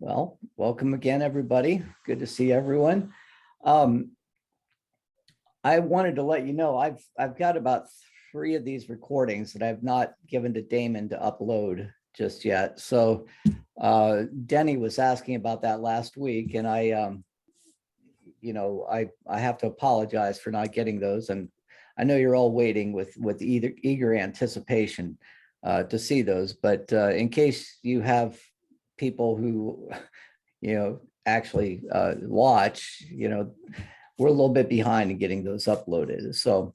Well, welcome again, everybody. Good to see everyone. Um, I wanted to let you know I've got about 3 of these recordings that I've not given to Damon to upload just yet. So Denny was asking about that last week, and I have to apologize for not getting those. And I know you're all waiting with eager anticipation to see those. But in case you have people who actually watch, we're a little bit behind in getting those uploaded. So,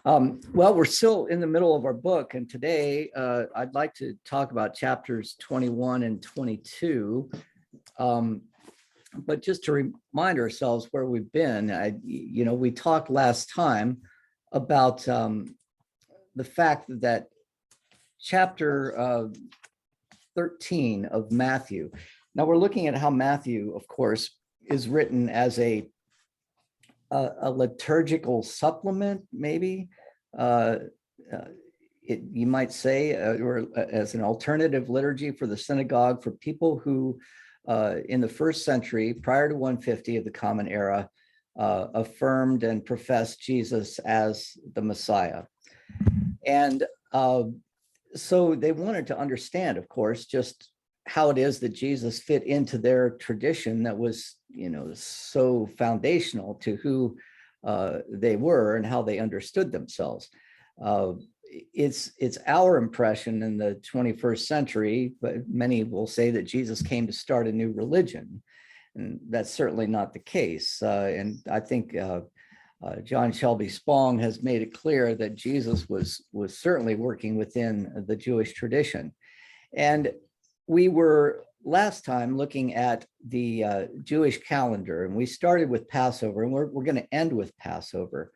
well, we're still in the middle of our book. And today I'd like to talk about chapters 21 and 22. But just to remind ourselves where we've been, we talked last time about the fact that chapter 13 of Matthew. Now we're looking at how Matthew, of course, is written as a liturgical supplement, maybe you might say, or as an alternative liturgy for the synagogue for people who, in the first century, prior to 150 of the Common Era, affirmed and professed Jesus as the Messiah. And so they wanted to understand, of course, just how it is that Jesus fit into their tradition that was, so foundational to who they were and how they understood themselves. It's our impression in the 21st century, but many will say that Jesus came to start a new religion, and that's certainly not the case. And I think John Shelby Spong has made it clear that Jesus was certainly working within the Jewish tradition. And we were last time looking at the Jewish calendar, and we started with Passover, and we're going to end with Passover.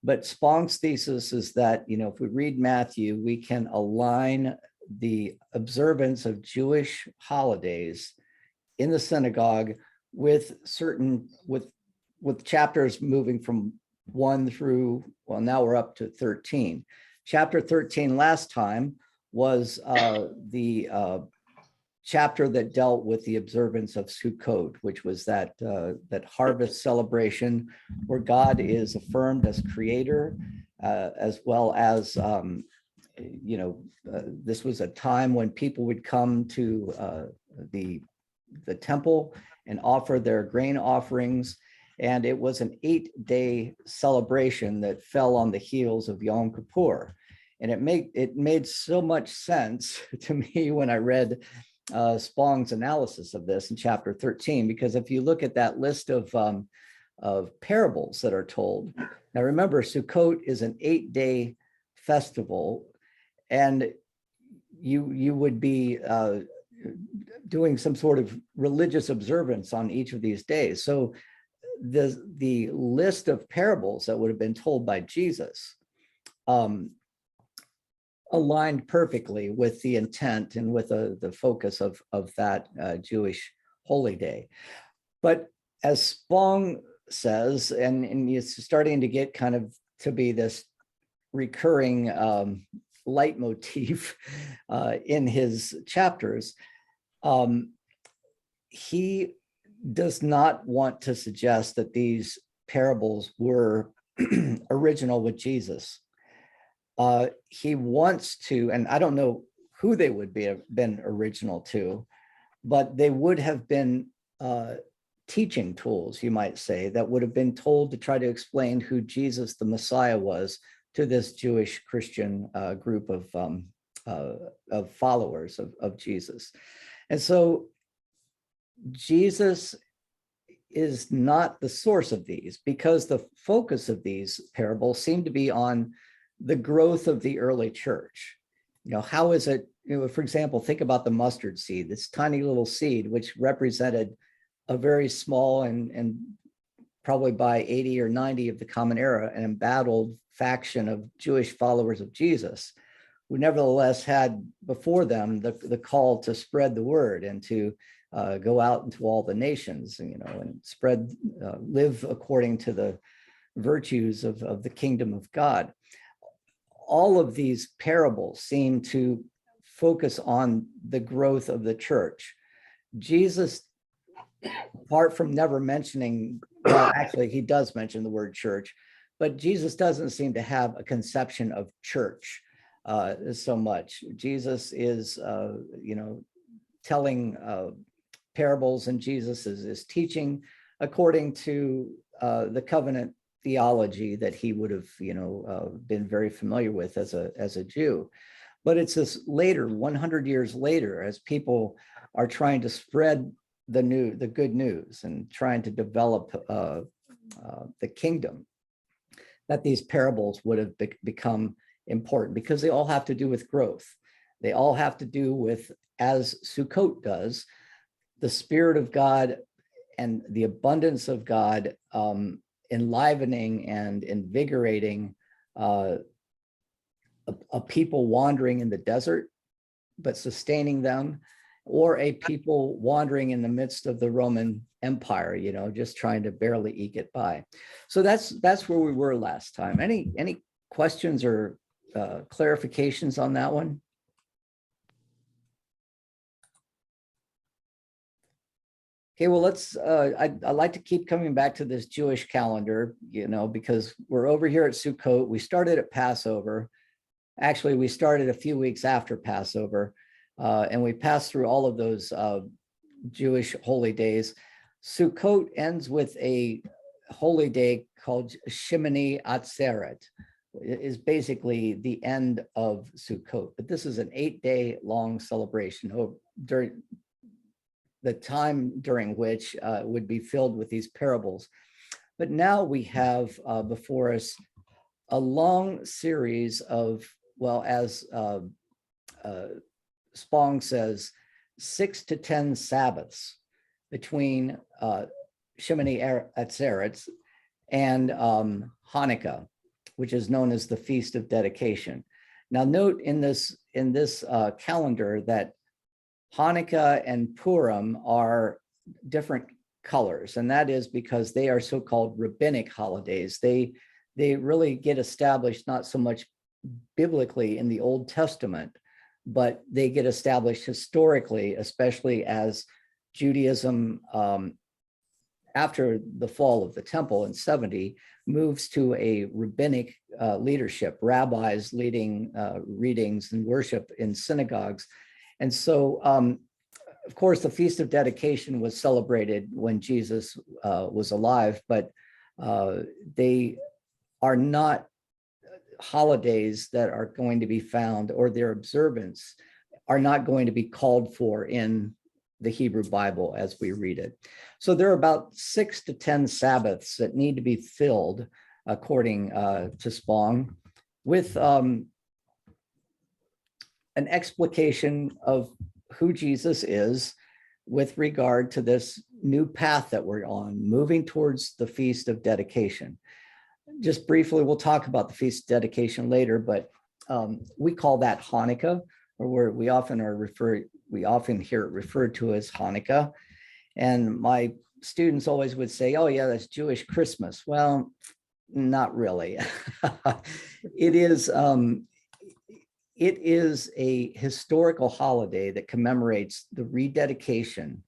But Spong's thesis is that, if we read Matthew, we can align the observance of Jewish holidays in the synagogue with chapters moving from 1 through, well, now we're up to 13. Chapter 13 last time was the chapter that dealt with the observance of Sukkot, which was that harvest celebration where God is affirmed as creator, as well as, this was a time when people would come to the temple and offer their grain offerings. And it was an 8-day celebration that fell on the heels of Yom Kippur. And it made so much sense to me when I read Spong's analysis of this in chapter 13, because if you look at that list of parables that are told, now remember, Sukkot is an 8-day festival, and you would be doing some sort of religious observance on each of these days. So the list of parables that would have been told by Jesus aligned perfectly with the intent and with the focus of that Jewish holy day. But as Spong says, and it's starting to get kind of to be this recurring leitmotif in his chapters, he does not want to suggest that these parables were original with Jesus. He wants to, and I don't know who they would been original to, but they would have been teaching tools, you might say, that would have been told to try to explain who Jesus the Messiah was to this Jewish Christian group of followers of Jesus. And so Jesus is not the source of these, because the focus of these parables seem to be on the growth of the early church. How is it, for example, think about the mustard seed, this tiny little seed, which represented a very small and probably by 80 or 90 of the Common Era, an embattled faction of Jewish followers of Jesus, who nevertheless had before them the call to spread the word and to go out into all the nations, and spread, live according to the virtues of the kingdom of God. All of these parables seem to focus on the growth of the church. Jesus, apart from never mentioning, well, actually, he does mention the word church, but Jesus doesn't seem to have a conception of church so much. Jesus is, telling parables, and Jesus is teaching according to the covenant theology that he would have, been very familiar with as a Jew. But it's this later, 100 years later, as people are trying to spread the good news and trying to develop the kingdom, that these parables would have become important, because they all have to do with growth. They all have to do with, as Sukkot does, the Spirit of God and the abundance of God enlivening and invigorating a people wandering in the desert, but sustaining them, or a people wandering in the midst of the Roman Empire, just trying to barely eke it by. So that's where we were last time. Any questions or clarifications on that one? Okay, well, I'd like to keep coming back to this Jewish calendar, because we're over here at Sukkot. We started at Passover. Actually, we started a few weeks after Passover, and we passed through all of those Jewish holy days. Sukkot ends with a holy day called Shemini Atzeret. It is basically the end of Sukkot, but this is an 8-day long celebration during the time during which would be filled with these parables. But now we have before us a long series of, well, as Spong says, 6 to 10 Sabbaths between Shemini Atzeret and Hanukkah, which is known as the Feast of Dedication. Now, note in this calendar that Hanukkah and Purim are different colors, and that is because they are so-called rabbinic holidays. They really get established not so much biblically in the Old Testament, but they get established historically, especially as Judaism, after the fall of the temple in 70, moves to a rabbinic leadership, rabbis leading readings and worship in synagogues. And so, of course, the Feast of Dedication was celebrated when Jesus was alive, but they are not holidays that are going to be found, or their observance are not going to be called for in the Hebrew Bible as we read it. So there are about 6 to 10 Sabbaths that need to be filled, according to Spong, with an explication of who Jesus is with regard to this new path that we're on, moving towards the Feast of Dedication. Just briefly, we'll talk about the Feast of Dedication later, but we call that Hanukkah, or we often hear it referred to as Hanukkah. And my students always would say, oh yeah, that's Jewish Christmas. Well, not really. It is a historical holiday that commemorates the rededication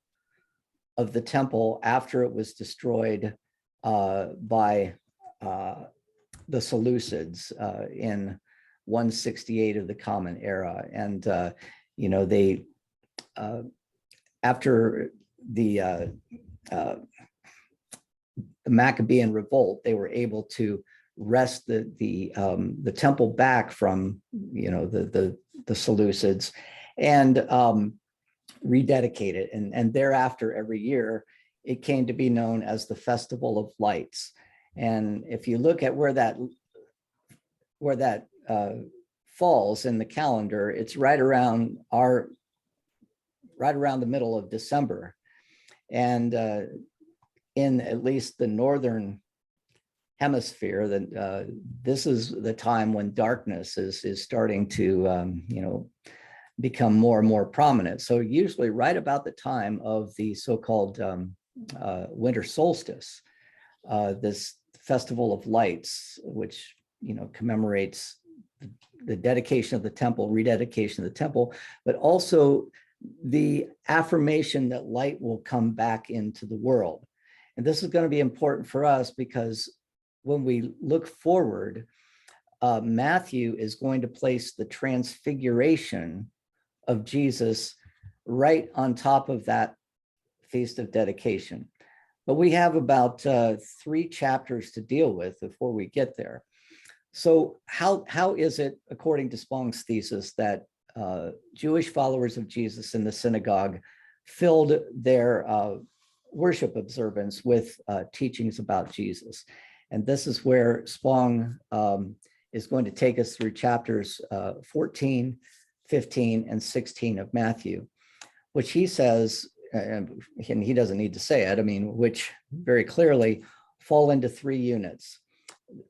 of the temple after it was destroyed by the Seleucids in 168 of the Common Era. And, they, after the Maccabean revolt, they were able to wrest the temple back from the Seleucids and rededicate it, and thereafter every year it came to be known as the Festival of Lights. And if you look at where that falls in the calendar, it's right around the middle of December, and in at least the northern hemisphere, that this is the time when darkness is starting to become more and more prominent. So usually right about the time of the so-called winter solstice, this Festival of Lights, which commemorates the dedication of the temple, rededication of the temple, but also the affirmation that light will come back into the world. And this is going to be important for us because when we look forward, Matthew is going to place the transfiguration of Jesus right on top of that Feast of Dedication. But we have about 3 chapters to deal with before we get there. So how is it, according to Spong's thesis, that Jewish followers of Jesus in the synagogue filled their worship observance with teachings about Jesus? And this is where Spong is going to take us through chapters 14, 15, and 16 of Matthew, which he says, and he doesn't need to say it, I mean, which very clearly fall into 3 units.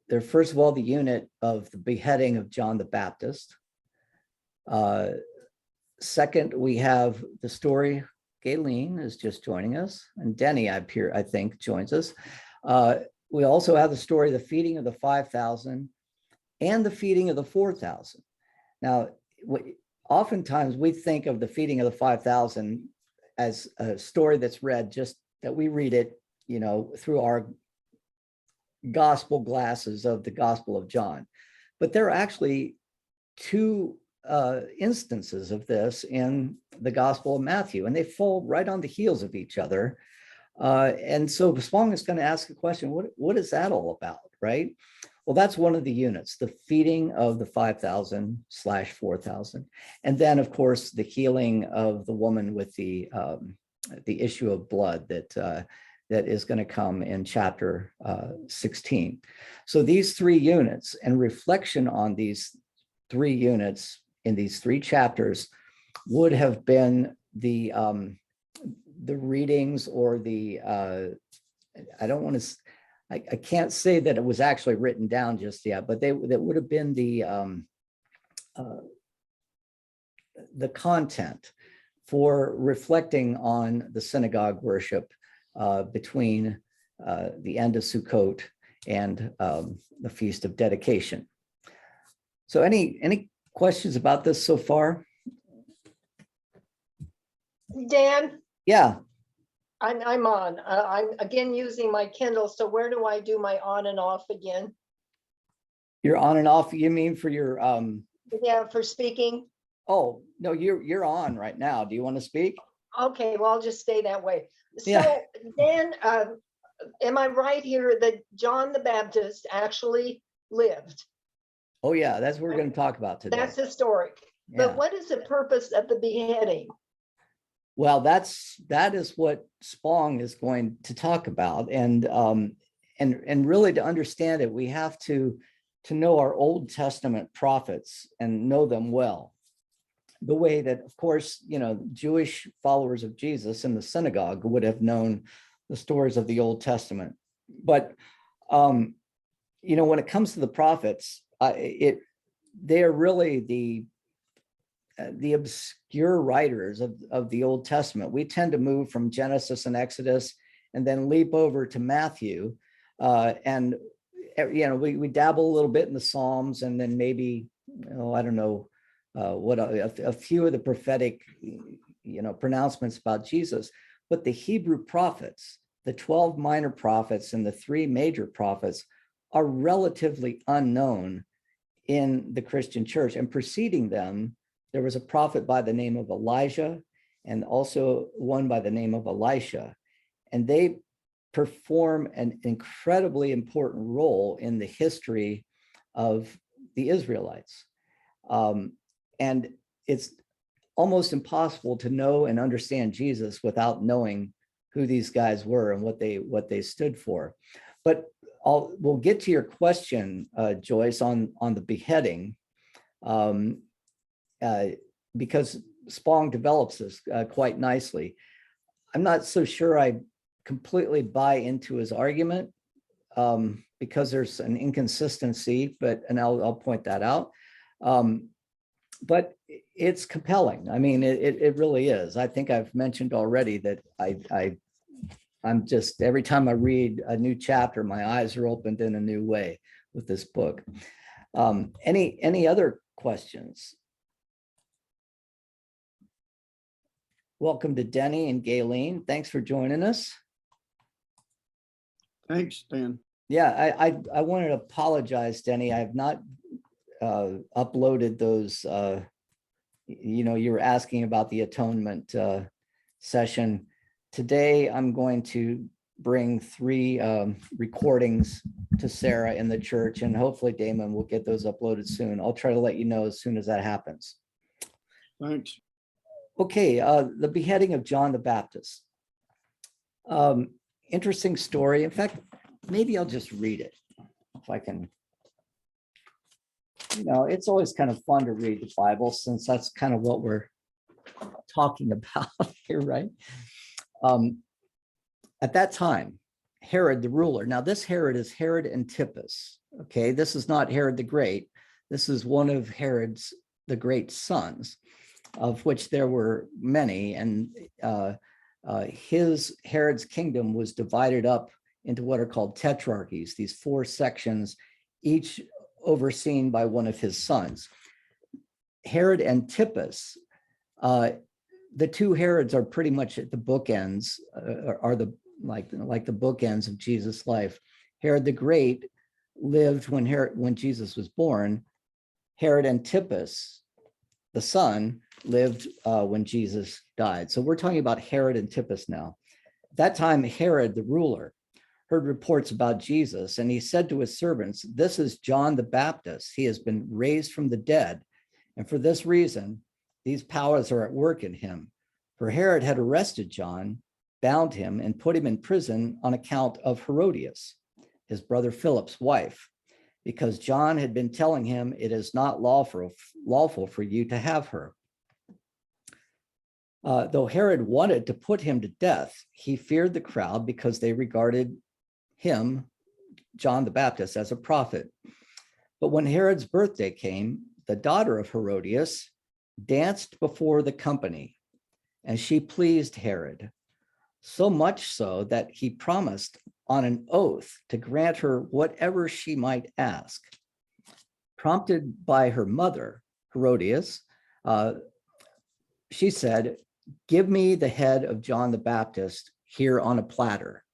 They're, first of all, the unit of the beheading of John the Baptist. Second, we have the story. Galen is just joining us, and Denny, I think, joins us. We also have the story of the feeding of the 5,000 and the feeding of the 4,000. Now, oftentimes we think of the feeding of the 5,000 as a story that's read, just that we read it, you know, through our gospel glasses of the Gospel of John. But there are actually 2 instances of this in the Gospel of Matthew, and they fall right on the heels of each other. And so Spong is going to ask a question, what is that all about, right? Well, that's one of the units, the feeding of the 5,000/4,000. And then, of course, the healing of the woman with the issue of blood that is going to come in chapter 16. So these 3 units and reflection on these 3 units in these 3 chapters would have been the readings, or the I can't say that it was actually written down just yet, but that would have been the content for reflecting on the synagogue worship between the end of Sukkot and the Feast of Dedication. So any questions about this so far? Dan? Yeah. I'm on. I'm again using my Kindle. So where do I do my on and off again? You're on and off, you mean for your Yeah, for speaking. Oh, no, you're on right now. Do you want to speak? Okay, well, I'll just stay that way. So Yeah. Dan, am I right here that John the Baptist actually lived? Oh yeah, that's what we're going to talk about today. That's historic. Yeah. But what is the purpose of the beheading? Well, that is what Spong is going to talk about, and really to understand it, we have to know our Old Testament prophets and know them well. The way that, of course, you know, Jewish followers of Jesus in the synagogue would have known the stories of the Old Testament, but you know, when it comes to the prophets, they are really the obscure writers of the Old Testament. We tend to move from Genesis and Exodus and then leap over to Matthew. And, you know, we dabble a little bit in the Psalms, and then maybe, I don't know, what a few of the prophetic, you know, pronouncements about Jesus. But the Hebrew prophets, the 12 minor prophets and the 3 major prophets, are relatively unknown in the Christian church. And preceding them, there was a prophet by the name of Elijah, and also one by the name of Elisha. And they perform an incredibly important role in the history of the Israelites. And it's almost impossible to know and understand Jesus without knowing who these guys were and what they stood for. But we'll get to your question, Joyce, on the beheading. Because Spong develops this quite nicely. I'm not so sure I completely buy into his argument because there's an inconsistency, and I'll point that out. But it's compelling. I mean, it really is. I think I've mentioned already that I'm just, every time I read a new chapter, my eyes are opened in a new way with this book. Any other questions? Welcome to Denny and Gayleen. Thanks for joining us. Thanks, Dan. Yeah, I wanted to apologize, Denny. I have not uploaded those. You were asking about the atonement session. Today, I'm going to bring 3 recordings to Sarah in the church, and hopefully Damon will get those uploaded soon. I'll try to let you know as soon as that happens. Thanks. Okay, the beheading of John the Baptist. Interesting story. In fact, maybe I'll just read it if I can. It's always kind of fun to read the Bible since that's kind of what we're talking about here, right? At that time, Herod the ruler. Now, this Herod is Herod Antipas. Okay, this is not Herod the Great. This is one of Herod's the great sons, of which there were many, and Herod's kingdom was divided up into what are called tetrarchies, these 4 sections, each overseen by one of his sons. Herod Antipas, the 2 Herods are pretty much at the bookends, are the like the bookends of Jesus' life. Herod the Great lived when Jesus was born. Herod Antipas, the son, lived when Jesus died. So we're talking about Herod Antipas now. At that time, Herod the ruler heard reports about Jesus, and he said to his servants, "This is John the Baptist. He has been raised from the dead, and for this reason, these powers are at work in him." For Herod had arrested John, bound him, and put him in prison on account of Herodias, his brother Philip's wife, because John had been telling him, "It is not lawful for you to have her." Though Herod wanted to put him to death, he feared the crowd because they regarded him, John the Baptist, as a prophet. But when Herod's birthday came, the daughter of Herodias danced before the company, and she pleased Herod, so much so that he promised on an oath to grant her whatever she might ask. Prompted by her mother, Herodias, she said, "Give me the head of John the Baptist here on a platter."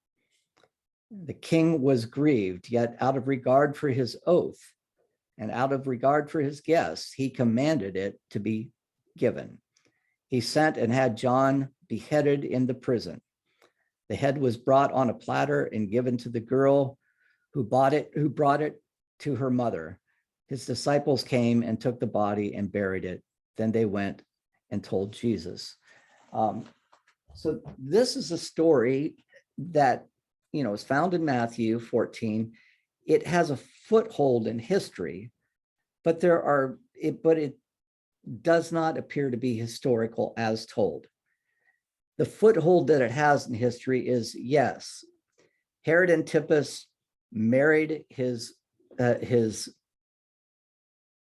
The king was grieved, yet out of regard for his oath and out of regard for his guests, he commanded it to be given. He sent and had John beheaded in the prison. The head was brought on a platter and given to the girl who brought it to her mother. His disciples came and took the body and buried it. Then they went and told Jesus. So this is a story that is found in Matthew 14. It has a foothold in history, but it does not appear to be historical as told. The foothold that it has in history is, yes, Herod Antipas married his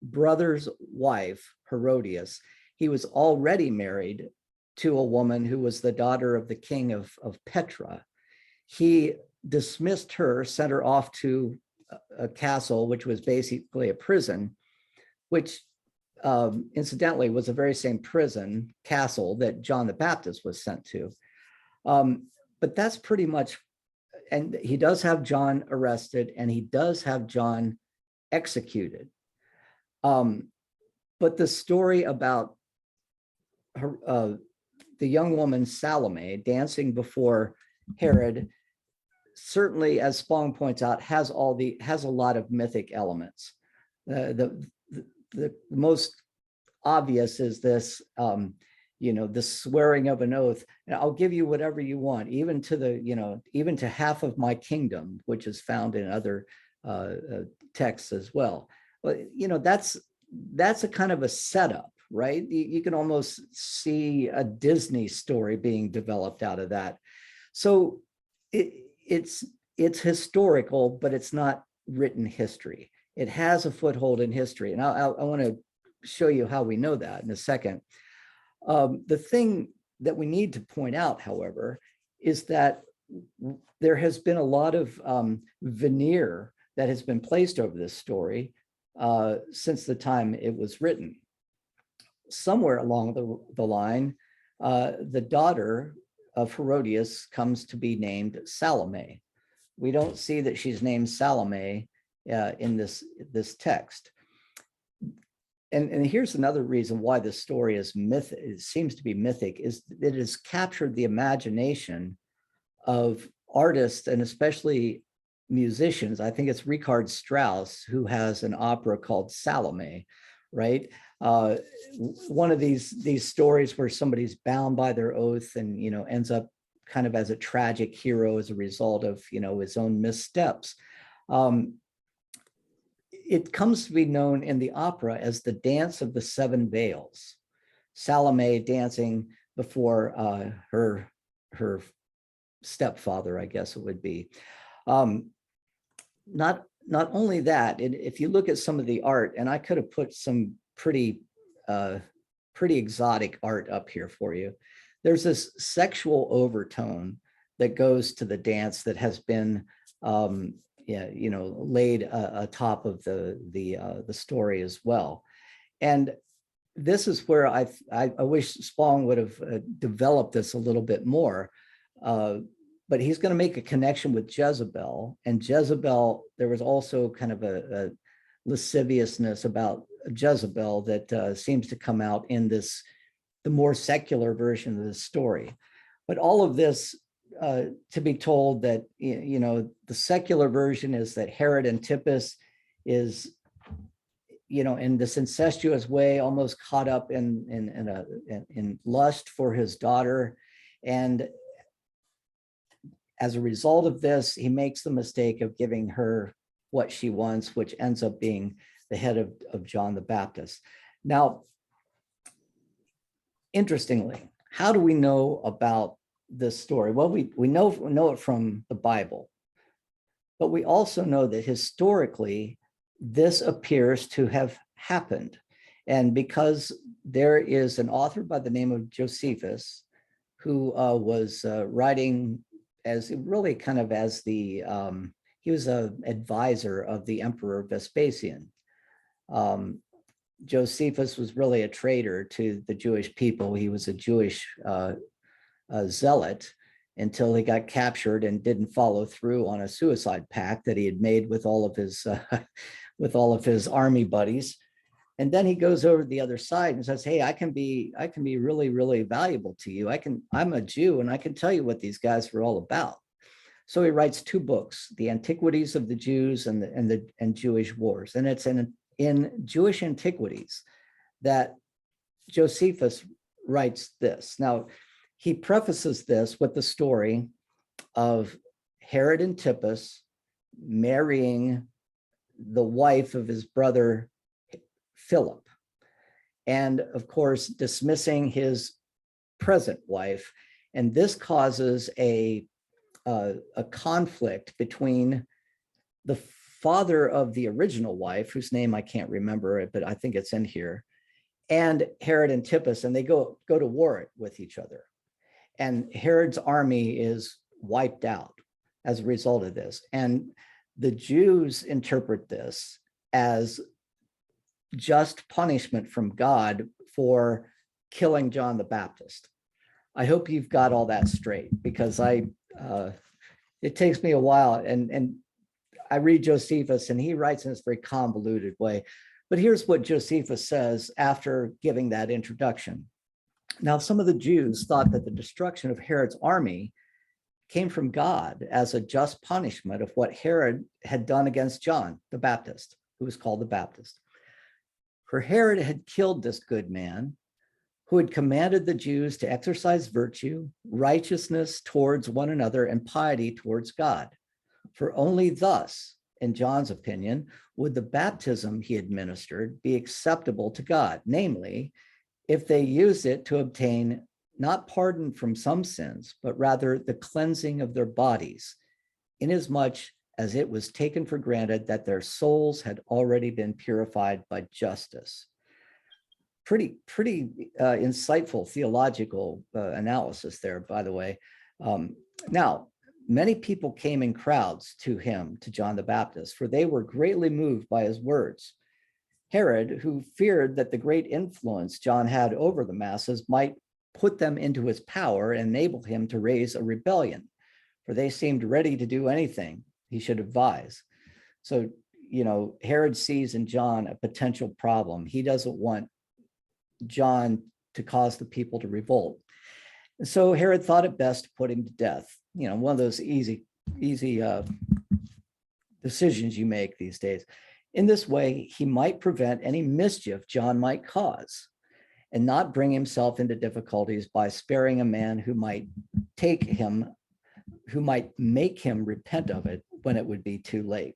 brother's wife, Herodias. He was already married to a woman who was the daughter of the king of Petra. He dismissed her, sent her off to a castle, which was basically a prison, which incidentally was the very same prison castle that John the Baptist was sent to. But that's pretty much, and he does have John arrested and he does have John executed. But the story about the young woman Salome dancing before Herod, certainly, as Spong points out, has a lot of mythic elements. The most obvious is this, the swearing of an oath. And I'll give you whatever you want, even to half of my kingdom, which is found in other texts as well. But that's a kind of a setup, right? You can almost see a Disney story being developed out of that. So it's historical, but it's not written history. It has a foothold in history. And I want to show you how we know that in a second. The thing that we need to point out, however, is that there has been a lot of veneer that has been placed over this story since the time it was written. Somewhere along the line, the daughter of Herodias comes to be named Salome. We don't see that she's named Salome in this text. And here's another reason why this story is it seems to be mythic, is that it has captured the imagination of artists and especially musicians. I think it's Richard Strauss who has an opera called Salome, right? One of these stories where somebody's bound by their oath and, you know, ends up kind of as a tragic hero as a result of, you know, his own missteps. It comes to be known in the opera as the Dance of the Seven Veils. Salome dancing before her stepfather, I guess it would be. Not only that, if you look at some of the art, and I could have put some pretty exotic art up here for you. There's this sexual overtone that goes to the dance that has been laid atop of the story as well. And this is where I wish Spong would have developed this a little bit more. But he's going to make a connection with Jezebel, and Jezebel, there was also kind of a lasciviousness about Jezebel that seems to come out in the more secular version of the story. But all of this to be told that, you know, the secular version is that Herod Antipas is, you know, in this incestuous way, almost caught up in lust for his daughter. And as a result of this, he makes the mistake of giving her what she wants, which ends up being the head of John the Baptist. Now, interestingly, how do we know about this story? Well, we know it from the Bible, but we also know that historically, this appears to have happened. And because there is an author by the name of Josephus, who was writing as really kind of as he was an advisor of the Emperor Vespasian. Josephus was really a traitor to the Jewish people. He was a Jewish zealot until he got captured and didn't follow through on a suicide pact that he had made with all of his army buddies. And then he goes over to the other side and says, hey, I can be really, really valuable to you. I'm a Jew and I can tell you what these guys were all about. So he writes 2 books, The Antiquities of the Jews and Jewish Wars. And it's in Jewish Antiquities that Josephus writes this. Now, he prefaces this with the story of Herod Antipas marrying the wife of his brother Philip, and of course dismissing his present wife. And this causes a conflict between the father of the original wife, whose name I can't remember it, but I think it's in here, and Herod Antipas, and they go to war with each other. And Herod's army is wiped out as a result of this. And the Jews interpret this as just punishment from God for killing John the Baptist. I hope you've got all that straight, because it takes me a while, and I read Josephus and he writes in this very convoluted way. But here's what Josephus says after giving that introduction. Now, some of the Jews thought that the destruction of Herod's army came from God as a just punishment of what Herod had done against John the Baptist, who was called the Baptist. For Herod had killed this good man who had commanded the Jews to exercise virtue, righteousness towards one another, and piety towards God. For only thus, in John's opinion, would the baptism he administered be acceptable to God, namely, if they used it to obtain not pardon from some sins, but rather the cleansing of their bodies, inasmuch as it was taken for granted that their souls had already been purified by justice. Pretty insightful theological analysis there, by the way. Now, many people came in crowds to him, to John the Baptist, for they were greatly moved by his words. Herod, who feared that the great influence John had over the masses might put them into his power and enable him to raise a rebellion, for they seemed ready to do anything he should advise. So, Herod sees in John a potential problem. He doesn't want John to cause the people to revolt. And so Herod thought it best to put him to death. One of those easy decisions you make these days. In this way, he might prevent any mischief John might cause and not bring himself into difficulties by sparing a man who might make him repent of it when it would be too late.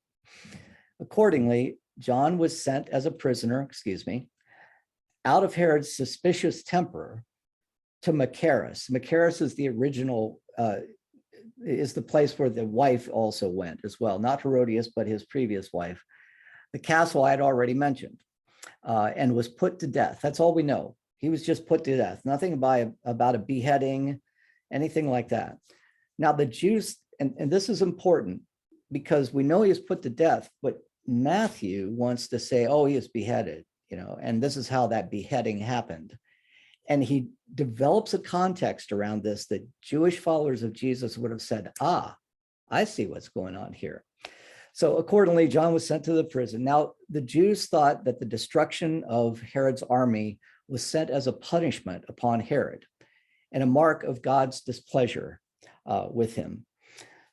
Accordingly, John was sent as a prisoner, out of Herod's suspicious temper to Machaerus. Machaerus is the original, is the place where the wife also went as well, not Herodias, but his previous wife. The castle I had already mentioned, and was put to death. That's all we know. He was just put to death. Nothing about a beheading, anything like that. Now the Jews, and this is important because we know he was put to death, but Matthew wants to say, oh, he was beheaded, and this is how that beheading happened. And he develops a context around this that Jewish followers of Jesus would have said, I see what's going on here. So accordingly, John was sent to the prison. Now, the Jews thought that the destruction of Herod's army was sent as a punishment upon Herod and a mark of God's displeasure with him.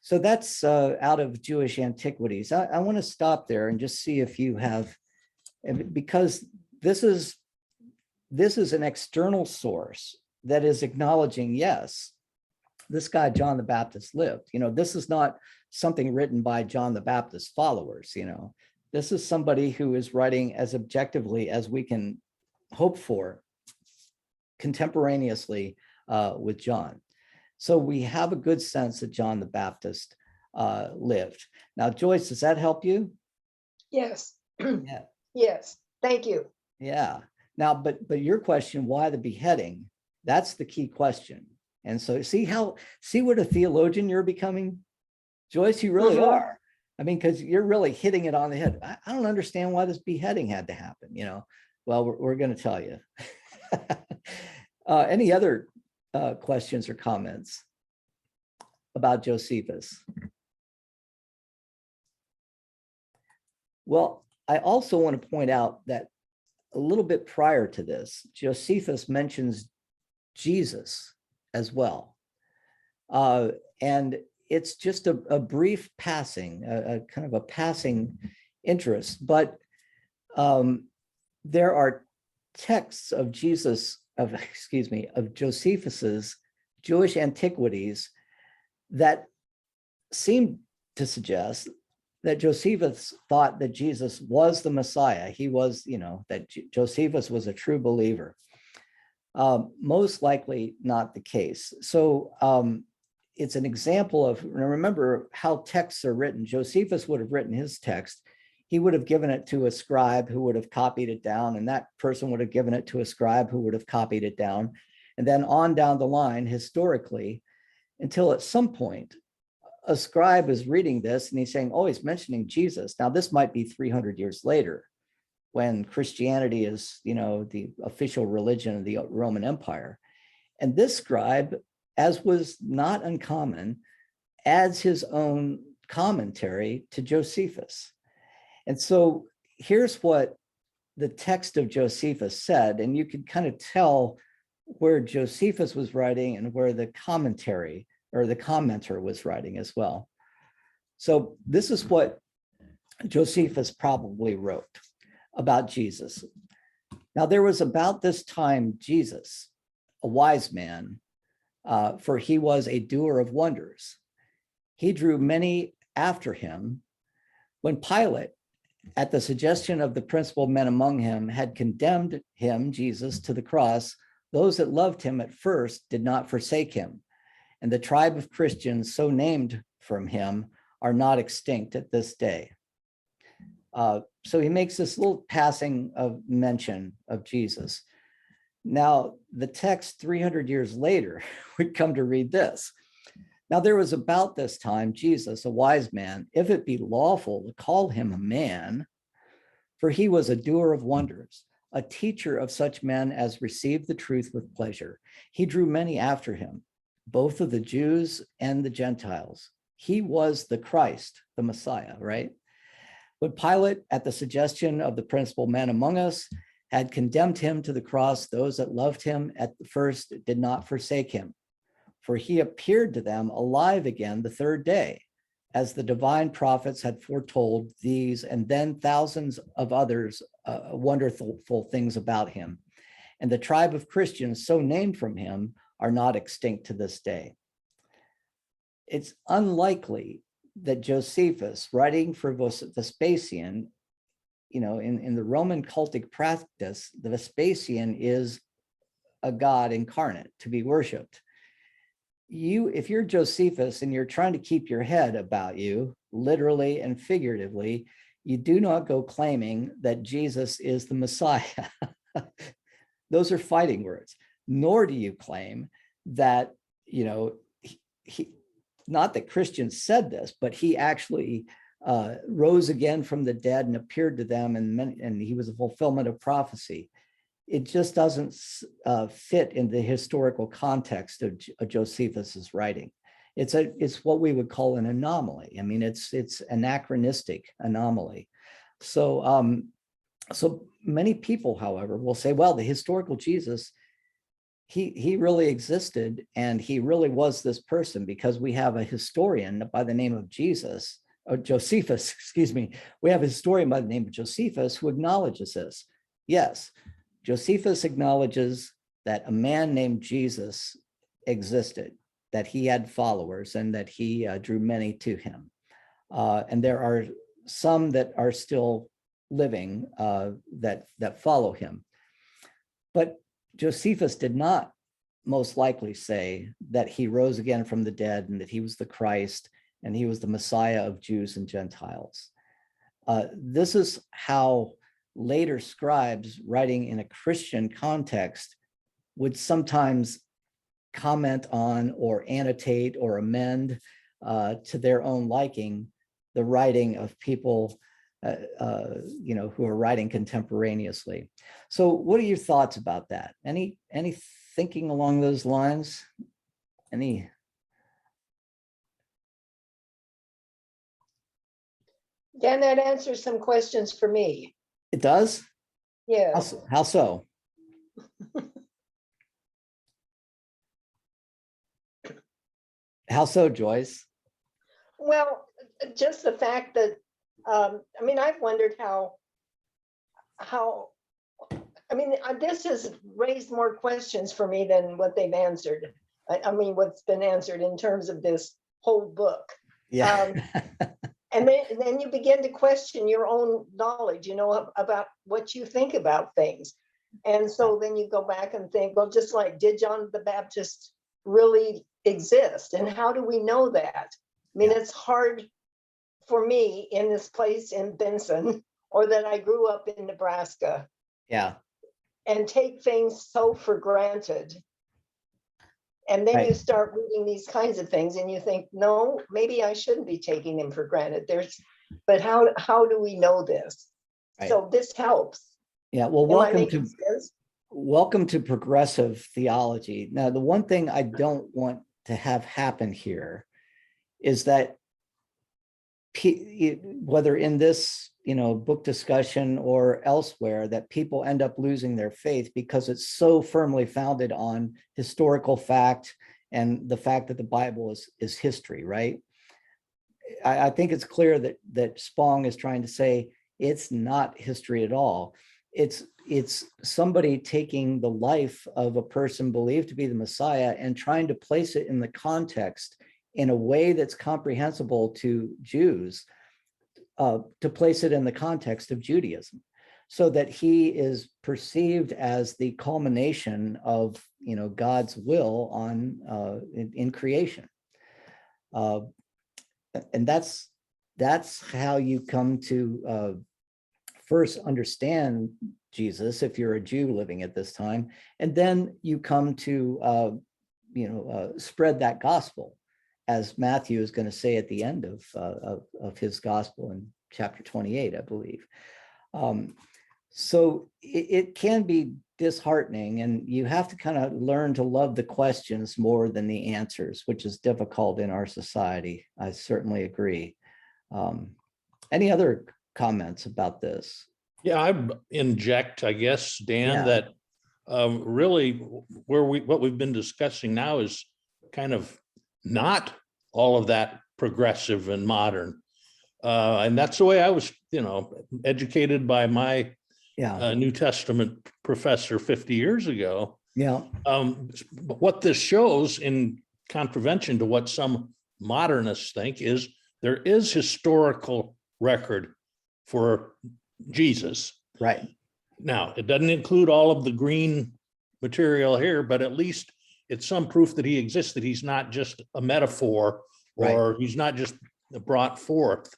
So that's out of Jewish antiquities. I want to stop there and just see if you have, because this is an external source that is acknowledging, yes, this guy, John the Baptist, lived. This is not something written by John the Baptist followers. This is somebody who is writing as objectively as we can hope for contemporaneously with John. So we have a good sense that John the Baptist lived. Now, Joyce, does that help you? Yes. Yeah. Yes. Thank you. Yeah. Now, but your question, why the beheading? That's the key question. And so see what a theologian you're becoming, Joyce, you really are. Because you're really hitting it on the head. I don't understand why this beheading had to happen, Well, we're going to tell you. Any other questions or comments about Josephus? Well, I also want to point out that a little bit prior to this, Josephus mentions Jesus as well. And it's just a brief passing, a kind of a passing interest, but there are texts of Josephus's Jewish antiquities that seem to suggest that Josephus thought that Jesus was the Messiah. He was, that Josephus was a true believer. Most likely not the case. So it's an example of, remember how texts are written. Josephus would have written his text. He would have given it to a scribe who would have copied it down, and that person would have given it to a scribe who would have copied it down, and then on down the line historically, until at some point, a scribe is reading this and he's saying, oh, he's mentioning Jesus. Now, this might be 300 years later when Christianity is, the official religion of the Roman Empire. And this scribe, as was not uncommon, adds his own commentary to Josephus. And so here's what the text of Josephus said, and you can kind of tell where Josephus was writing and where the commentary or the commenter was writing as well. So this is what Josephus probably wrote about Jesus. Now, there was about this time Jesus, a wise man, for he was a doer of wonders. He drew many after him. When Pilate, at the suggestion of the principal men among him, had condemned him, Jesus, to the cross, those that loved him at first did not forsake him. And the tribe of Christians so named from him are not extinct at this day. So he makes this little passing of mention of Jesus. Now, the text 300 years later, we come to read this. Now, there was about this time Jesus, a wise man, if it be lawful to call him a man, for he was a doer of wonders, a teacher of such men as received the truth with pleasure. He drew many after him, both of the Jews and the Gentiles. He was the Christ, the Messiah, right? When Pilate, at the suggestion of the principal men among us, had condemned him to the cross, those that loved him at the first did not forsake him, for he appeared to them alive again the third day, as the divine prophets had foretold these, and then thousands of others wonderful things about him. And the tribe of Christians so named from him are not extinct to this day. It's unlikely that Josephus, writing for Vespasian, in the Roman cultic practice, the Vespasian is a god incarnate to be worshipped. If you're Josephus and you're trying to keep your head about you, literally and figuratively, you do not go claiming that Jesus is the Messiah. Those are fighting words. Nor do you claim that, he not that Christians said this, but he actually rose again from the dead and appeared to them, and he was a fulfillment of prophecy. It just doesn't fit in the historical context of Josephus's writing. It's what we would call an anomaly. I mean, it's anachronistic anomaly. So many people, however, will say, well, the historical Jesus, he really existed, and he really was this person, because we have a historian by the name of Josephus, excuse me. We have a historian by the name of Josephus who acknowledges this. Yes, Josephus acknowledges that a man named Jesus existed, that he had followers, and that he drew many to him. And there are some that are still living that follow him. But Josephus did not most likely say that he rose again from the dead and that he was the Christ and he was the Messiah of Jews and Gentiles. This is how later scribes writing in a Christian context would sometimes comment on or annotate or amend to their own liking the writing of people who are writing contemporaneously. So what are your thoughts about that? Any thinking along those lines? Dan, that answers some questions for me. It does? Yeah. How so? How so, Joyce? Well, just the fact that, I've wondered this has raised more questions for me than what they've answered. What's been answered in terms of this whole book. Yeah. And then you begin to question your own knowledge, about what you think about things. And so then you go back and think, well, just like, did John the Baptist really exist? And how do we know that? It's hard for me in this place in Benson, or that I grew up in Nebraska. Yeah. And take things so for granted. And then Right. you start reading these kinds of things and you think, no, maybe I shouldn't be taking them for granted. But how do we know this? Right. So this helps. Yeah. Well, welcome to progressive theology. Now, the one thing I don't want to have happen here is that whether in this book discussion or elsewhere, that people end up losing their faith because it's so firmly founded on historical fact and the fact that the Bible is history, right? I think it's clear that Spong is trying to say it's not history at all. It's somebody taking the life of a person believed to be the Messiah and trying to place it in the context in a way that's comprehensible to Jews, to place it in the context of Judaism, so that he is perceived as the culmination of God's will in creation. And that's how you come to first understand Jesus, if you're a Jew living at this time, and then you come to spread that gospel, as Matthew is going to say at the end of his gospel in chapter 28, I believe. So it can be disheartening, and you have to kind of learn to love the questions more than the answers, which is difficult in our society. I certainly agree. Any other comments about this? Yeah, I inject, I guess, Dan, Yeah. that really what we've been discussing now is kind of not all of that progressive and modern. And that's the way I was, educated by my Yeah, New Testament professor 50 years ago. yeah, But what this shows, in contravention to what some modernists think, is there is historical record for Jesus. right. Now, it doesn't include all of the green material here, but at least it's some proof that he exists, that he's not just a metaphor, or he's not just brought forth.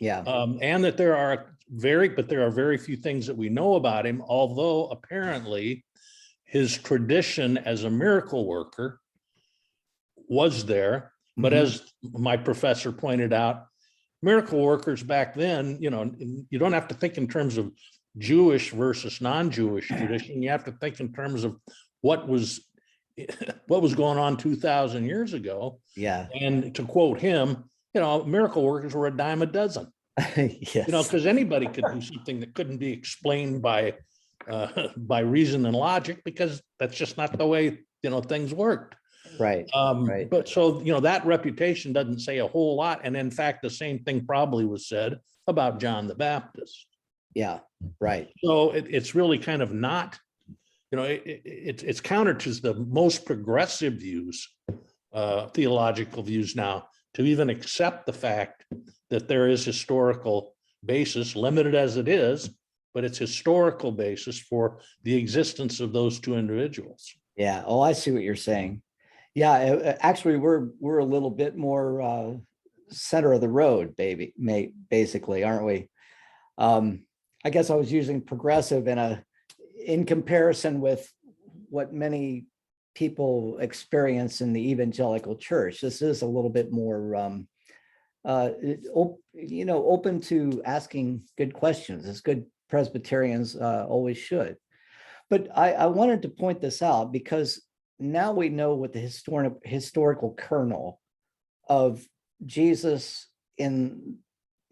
Yeah, And that there are very few things that we know about him, although apparently his tradition as a miracle worker was there. But Mhm. as my professor pointed out, miracle workers back then, you don't have to think in terms of Jewish versus non-Jewish tradition. You have to think in terms of what was going on 2,000 years ago. yeah. And to quote him, miracle workers were a dime a dozen. Yes. Because anybody could do something that couldn't be explained by reason and logic, because that's just not the way things worked. Right. Right. But so that reputation doesn't say a whole lot, and in fact, the same thing probably was said about John the Baptist. Yeah, right. So it's really kind of not, it's counter to the most progressive views, theological views now, to even accept the fact that there is historical basis, limited as it is, but it's historical basis for the existence of those two individuals. Yeah. Oh, I see what you're saying. Yeah, actually, we're a little bit more center of the road, basically, aren't we? I guess I was using progressive in comparison with what many people experience in the evangelical church. This is a little bit more, open to asking good questions, as good Presbyterians always should. But I wanted to point this out because now we know what the historical kernel of Jesus in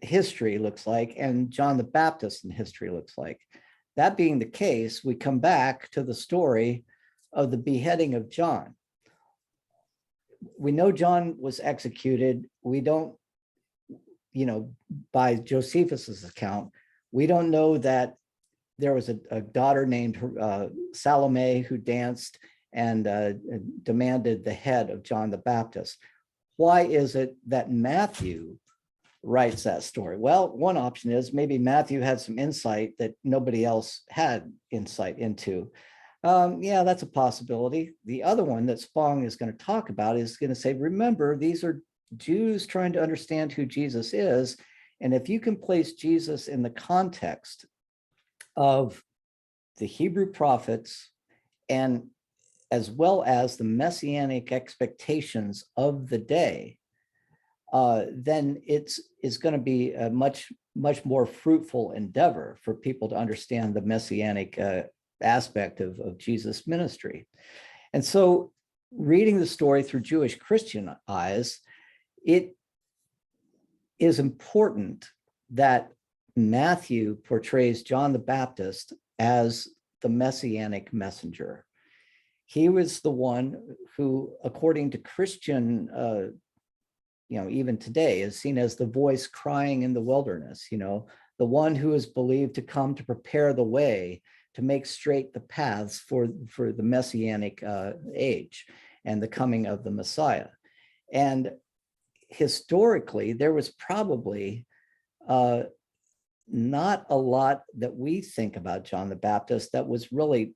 history looks like, and John the Baptist in history looks like. That being the case, we come back to the story of the beheading of John. We know John was executed. We don't, by Josephus's account, we don't know that there was a daughter named Salome who danced and demanded the head of John the Baptist. Why is it that Matthew writes that story? Well, one option is maybe Matthew had some insight that nobody else had insight into. Yeah, that's a possibility. The other one that Spong is going to talk about is going to say, remember, these are Jews trying to understand who Jesus is. And if you can place Jesus in the context of the Hebrew prophets, and as well as the messianic expectations of the day, then it's going to be a much more fruitful endeavor for people to understand the messianic aspect of Jesus' ministry. And so reading the story through Jewish Christian eyes, it is important that Matthew portrays John the Baptist as the messianic messenger. He was the one who, according to Christian, even today, is seen as the voice crying in the wilderness, the one who is believed to come to prepare the way, to make straight the paths for the messianic age and the coming of the Messiah. And historically, there was probably not a lot that we think about John the Baptist that was really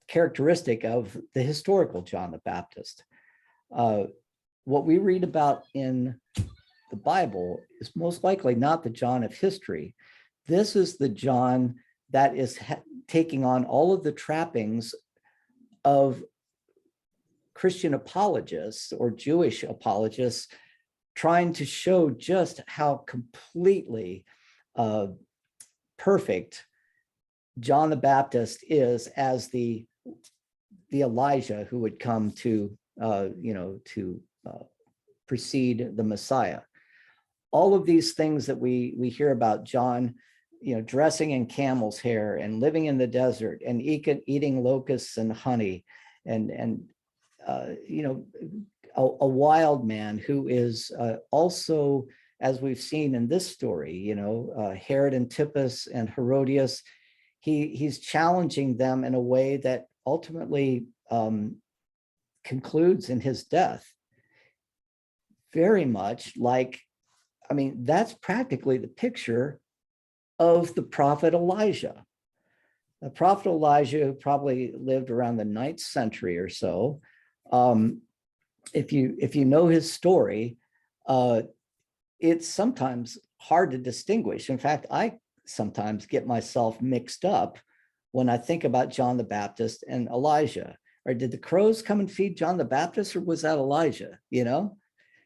characteristic of the historical John the Baptist. What we read about in the Bible is most likely not the John of history. This is the John that is taking on all of the trappings of Christian apologists or Jewish apologists, trying to show just how completely perfect John the Baptist is as the Elijah who would come to precede the Messiah. All of these things that we hear about John, dressing in camel's hair and living in the desert and eating locusts and honey, and a wild man who is also, as we've seen in this story, Herod Antipas and Herodias, he's challenging them in a way that ultimately concludes in his death. Very much like, that's practically the picture of the prophet Elijah. The prophet Elijah probably lived around the 9th century or so. If you know his story, it's sometimes hard to distinguish. In fact, I sometimes get myself mixed up when I think about John the Baptist and Elijah. Or did the crows come and feed John the Baptist, or was that Elijah?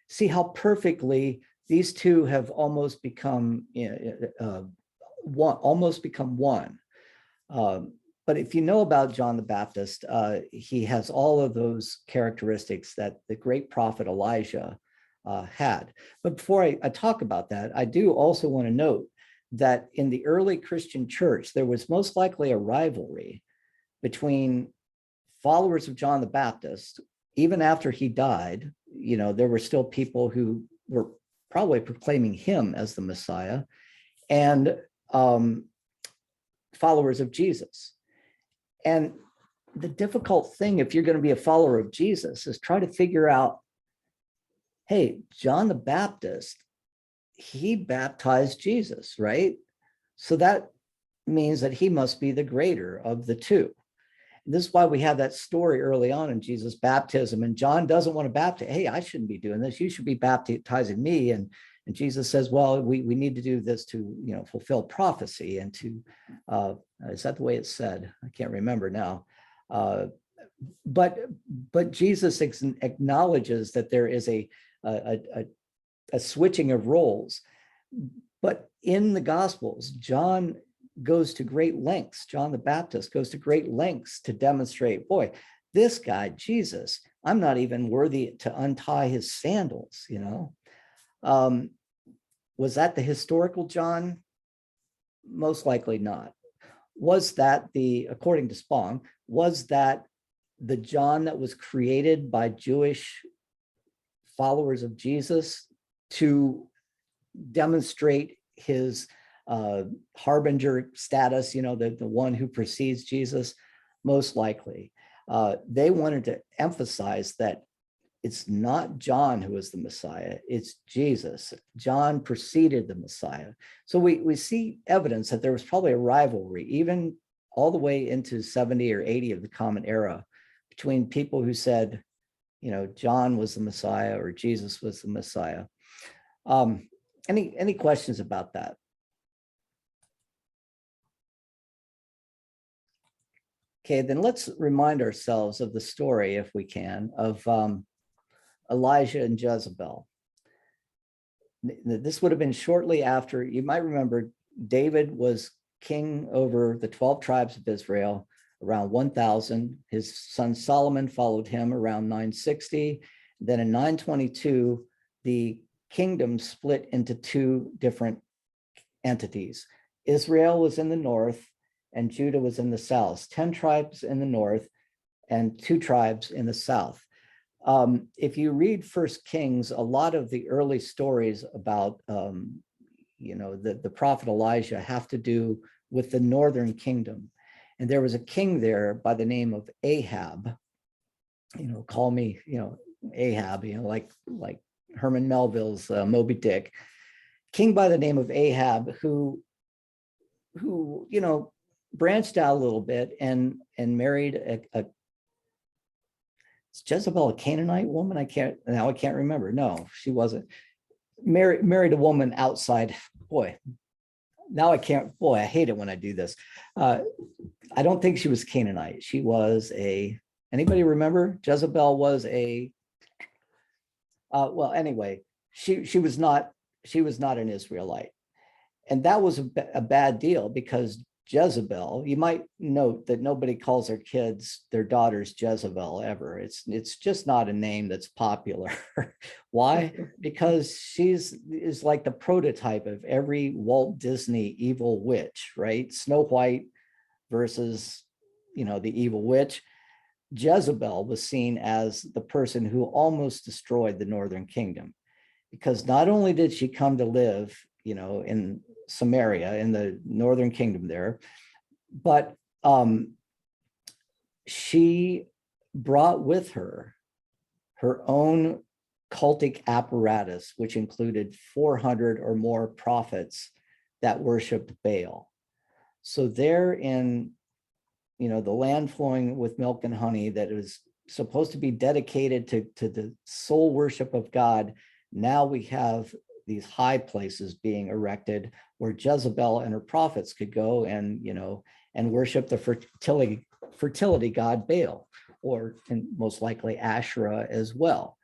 See how perfectly these two have almost become one. But if you know about John the Baptist, he has all of those characteristics that the great prophet Elijah had. But before I talk about that, I do also want to note that in the early Christian church, there was most likely a rivalry between followers of John the Baptist. Even after he died, there were still people who were probably proclaiming him as the Messiah, and followers of Jesus. And the difficult thing, if you're going to be a follower of Jesus, is try to figure out, hey, John the Baptist, he baptized Jesus, right? So that means that he must be the greater of the two. And this is why we have that story early on in Jesus' baptism. And John doesn't want to baptize. Hey, I shouldn't be doing this. You should be baptizing me. And Jesus says, well, we need to do this to, fulfill prophecy and to, is that the way it's said? I can't remember now. But Jesus acknowledges that there is a switching of roles. But in the Gospels, John goes to great lengths. John the Baptist goes to great lengths to demonstrate, boy, this guy, Jesus, I'm not even worthy to untie his sandals, Was that the historical John? Most likely not. Was that according to Spong, was that the John that was created by Jewish followers of Jesus to demonstrate his harbinger status, the one who precedes Jesus? Most likely. They wanted to emphasize that it's not John who is the Messiah, it's Jesus. John preceded the Messiah. So we see evidence that there was probably a rivalry, even all the way into 70 or 80 of the Common Era, between people who said, John was the Messiah or Jesus was the Messiah. Any questions about that? Okay, then let's remind ourselves of the story, if we can, of Elijah and Jezebel. This would have been shortly after, you might remember, David was king over the 12 tribes of Israel around 1000. His son Solomon followed him around 960. Then in 922, the kingdom split into two different entities. Israel was in the north and Judah was in the south. 10 tribes in the north and 2 tribes in the south. If you read First Kings, a lot of the early stories about the prophet Elijah have to do with the northern kingdom. And there was a king there by the name of Ahab. Call me, Ahab, like Herman Melville's Moby Dick. King by the name of Ahab, who branched out a little bit and married is Jezebel a Canaanite woman? I can't remember. No, she wasn't. Married a woman outside. Boy, now I can't. Boy, I hate it when I do this. I don't think she was Canaanite. She was anybody remember? Jezebel was well, anyway, she was not an Israelite. And that was a bad deal because Jezebel, you might note that nobody calls their kids, their daughters Jezebel ever. It's just not a name that's popular. Why? Because is like the prototype of every Walt Disney evil witch, right? Snow White versus, the evil witch. Jezebel was seen as the person who almost destroyed the northern kingdom, because not only did she come to live, in Samaria, in the northern kingdom there, but she brought with her her own cultic apparatus, which included 400 or more prophets that worshiped Baal. So there in, the land flowing with milk and honey that is supposed to be dedicated to the sole worship of God, now we have these high places being erected where Jezebel and her prophets could go and, and worship the fertility god Baal, or most likely Asherah as well.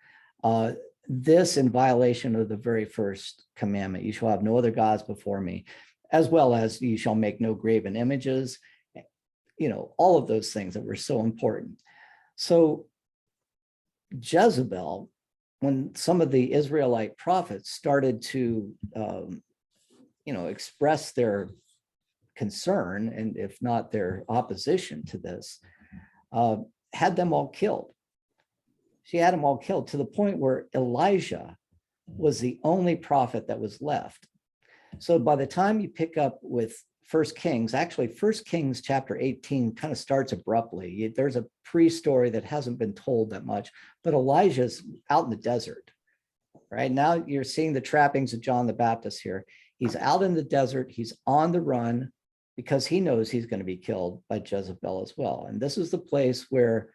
This in violation of the very first commandment, you shall have no other gods before me, as well as you shall make no graven images, all of those things that were so important. So Jezebel, when some of the Israelite prophets started to, express their concern, and if not their opposition to this, had them all killed. She had them all killed to the point where Elijah was the only prophet that was left. So by the time you pick up with First Kings, actually First Kings chapter 18 kind of starts abruptly. There's a pre-story that hasn't been told that much, but Elijah's out in the desert, right? Now you're seeing the trappings of John the Baptist here. He's out in the desert. He's on the run because he knows he's going to be killed by Jezebel as well. And this is the place where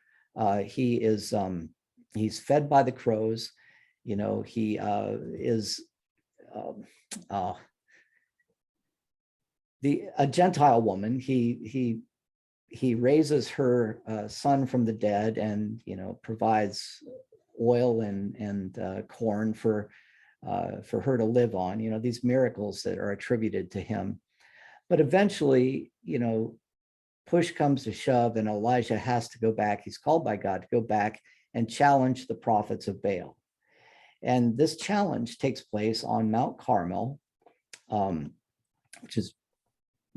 he is, he's fed by the crows. He is a Gentile woman. He raises her son from the dead, and provides oil and corn for her to live on. These miracles that are attributed to him. But eventually, push comes to shove, and Elijah has to go back. He's called by God to go back and challenge the prophets of Baal. And this challenge takes place on Mount Carmel, which is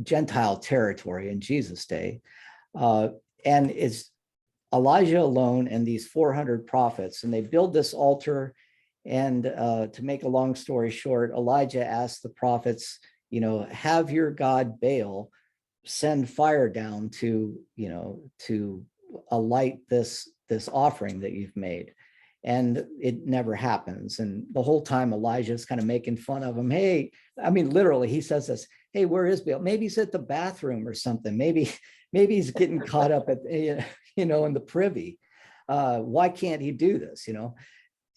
Gentile territory in Jesus' day. And it's Elijah alone and these 400 prophets, and they build this altar. And to make a long story short, Elijah asked the prophets, have your god Baal send fire down to alight this offering that you've made. And it never happens. And the whole time Elijah's kind of making fun of him. Hey, I mean, literally, he says this, hey, where is Baal? Maybe he's at the bathroom or something. Maybe he's getting caught up at, in the privy. Why can't he do this?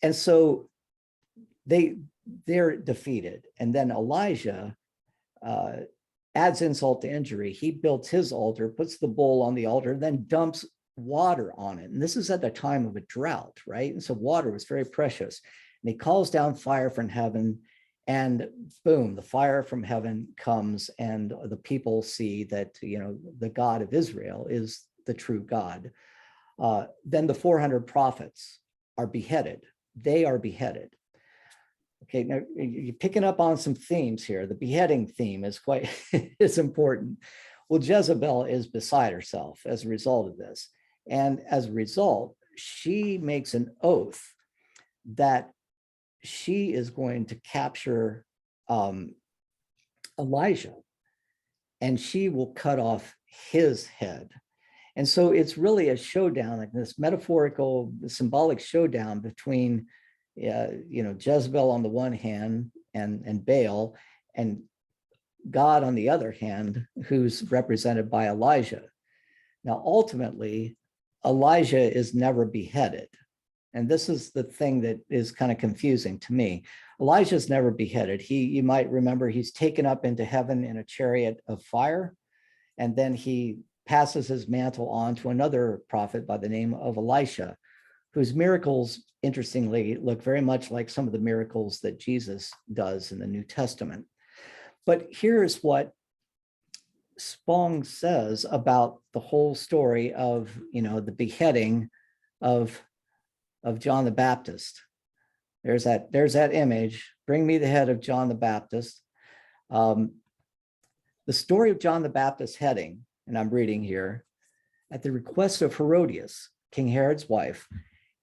And so they're defeated. And then Elijah adds insult to injury. He builds his altar, puts the bull on the altar, then dumps water on it. And this is at the time of a drought, right? And so water was very precious. And he calls down fire from heaven, and boom, the fire from heaven comes, and the people see that, the God of Israel is the true God. Then the 400 prophets are beheaded. They are beheaded. Okay, now you're picking up on some themes here. The beheading theme is quite is important. Well, Jezebel is beside herself as a result of this. And as a result, she makes an oath that she is going to capture Elijah, and she will cut off his head. And so it's really a showdown, like this metaphorical, symbolic showdown between Jezebel on the one hand and Baal, and God on the other hand, who's represented by Elijah. Now, ultimately, Elijah is never beheaded. And this is the thing that is kind of confusing to me. Elijah's never beheaded. You might remember, he's taken up into heaven in a chariot of fire, and then he passes his mantle on to another prophet by the name of Elisha, whose miracles, interestingly, look very much like some of the miracles that Jesus does in the New Testament. But here's what Spong says about the whole story of, the beheading of John the Baptist. There's that image. Bring me the head of John the Baptist. The story of John the Baptist's heading, and I'm reading here, at the request of Herodias, King Herod's wife,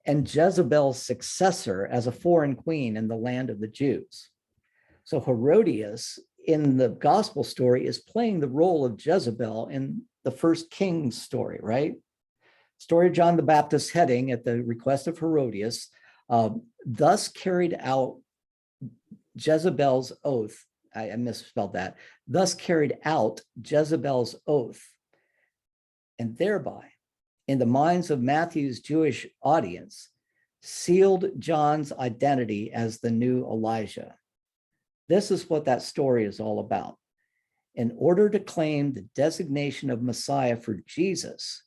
and Jezebel's successor as a foreign queen in the land of the Jews. So Herodias in the gospel story is playing the role of Jezebel in the first King's story, right? Story of John the Baptist's heading at the request of Herodias, thus carried out Jezebel's oath. I misspelled that. Thus carried out Jezebel's oath, and thereby, in the minds of Matthew's Jewish audience, sealed John's identity as the new Elijah. This is what that story is all about. In order to claim the designation of Messiah for Jesus,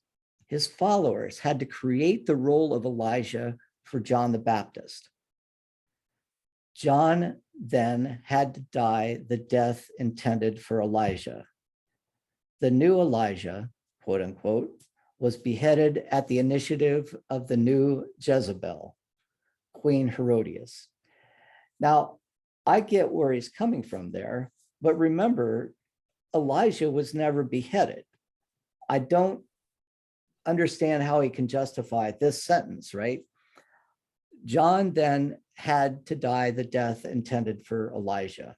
his followers had to create the role of Elijah for John the Baptist. John then had to die the death intended for Elijah. The new Elijah, quote unquote, was beheaded at the initiative of the new Jezebel, Queen Herodias. Now, I get where he's coming from there, but remember, Elijah was never beheaded. I don't understand how he can justify this sentence, right? John then had to die the death intended for Elijah.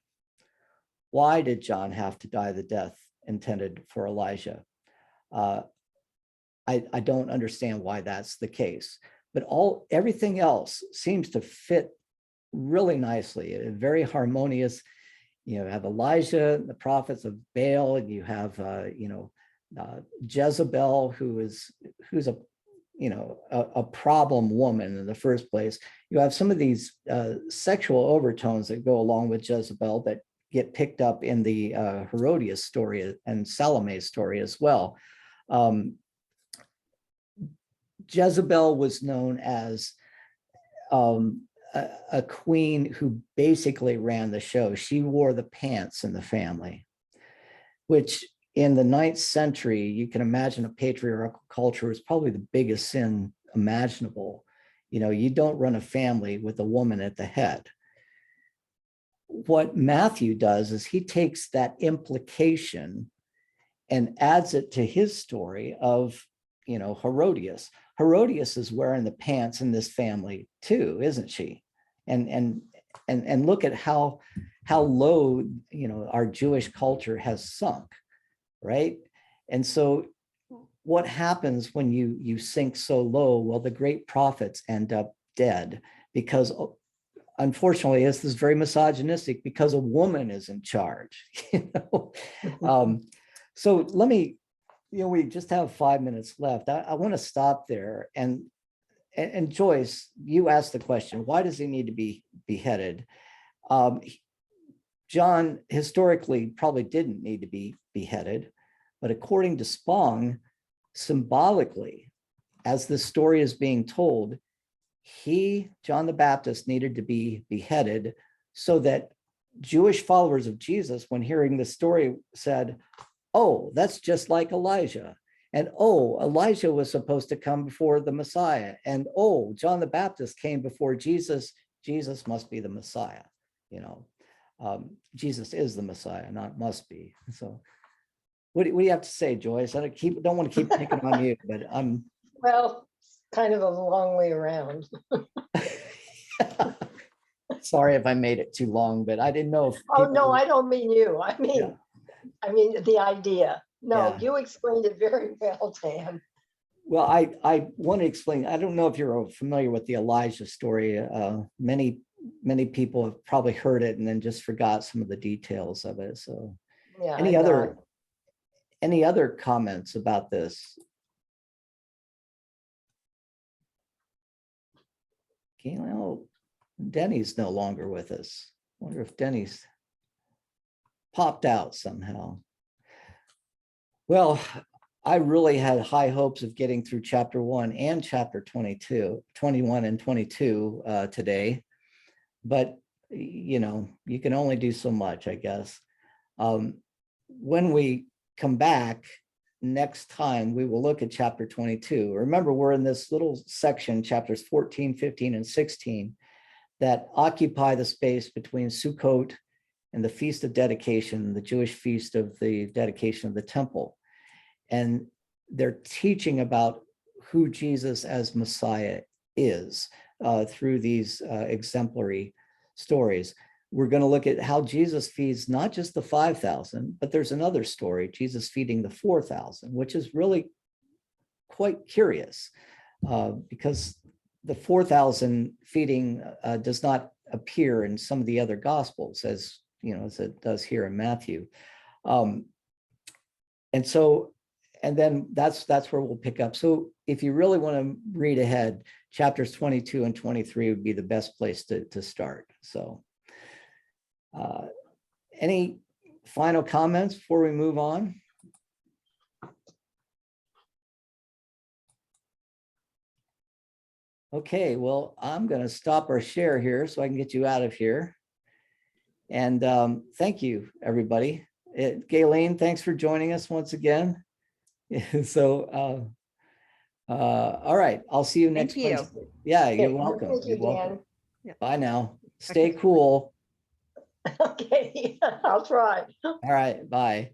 Why did John have to die the death intended for Elijah? I don't understand why that's the case, but everything else seems to fit really nicely, very harmonious. You have Elijah, the prophets of Baal, and you have Jezebel, who's a problem woman in the first place. You have some of these sexual overtones that go along with Jezebel that get picked up in the Herodias story and Salome's story as well. Jezebel was known as a queen who basically ran the show. She wore the pants in the family, which in the 9th century, you can imagine a patriarchal culture was probably the biggest sin imaginable. You don't run a family with a woman at the head. What Matthew does is he takes that implication and adds it to his story of, Herodias. Herodias is wearing the pants in this family too, isn't she? And look at how low, our Jewish culture has sunk, right? And so what happens when you sink so low? Well, the great prophets end up dead because, unfortunately, this is very misogynistic, because a woman is in charge. So let me, we just have 5 minutes left. I want to stop there. And Joyce, you asked the question, why does he need to be beheaded? John historically probably didn't need to be beheaded, but according to Spong, symbolically, as this story is being told, John the Baptist, needed to be beheaded so that Jewish followers of Jesus, when hearing the story, said, oh, that's just like Elijah. And oh, Elijah was supposed to come before the Messiah. And oh, John the Baptist came before Jesus. Jesus must be the Messiah. Jesus is the Messiah, not must be. So what do you have to say, Joyce? I don't want to keep picking on you, but I'm. Well, kind of a long way around. Sorry if I made it too long, but I didn't know if. Oh, no, I don't mean you. I Yeah. mean the idea. No, Yeah. you explained it very well, Dan. Well, I want to explain. I don't know if you're familiar with the Elijah story. Many people have probably heard it and then just forgot some of the details of it. So, Yeah. any other comments about this? Okay, well, Denny's no longer with us. I wonder if Denny's popped out somehow. Well, I really had high hopes of getting through chapter 1 and chapter 21 and 22 today, but you can only do so much, I guess. When we come back next time, we will look at chapter 22. Remember, we're in this little section, chapters 14, 15, and 16, that occupy the space between Sukkot and the Feast of Dedication, the Jewish feast of the dedication of the temple. And they're teaching about who Jesus as Messiah is through these exemplary stories. We're going to look at how Jesus feeds not just the 5,000, but there's another story, Jesus feeding the 4,000, which is really quite curious because the 4,000 feeding does not appear in some of the other gospels as it does here in Matthew. And then that's where we'll pick up. So if you really want to read ahead, chapters 22 and 23 would be the best place to start. So any final comments before we move on? Okay, well, I'm going to stop our share here so I can get you out of here. And thank you, everybody. Galen, thanks for joining us once again. So, all right, I'll see you next Thank you. Wednesday. Yeah, you're Okay, welcome. thank you, You're welcome. Dan. Bye now. Stay cool. Okay, I'll try. All right, bye.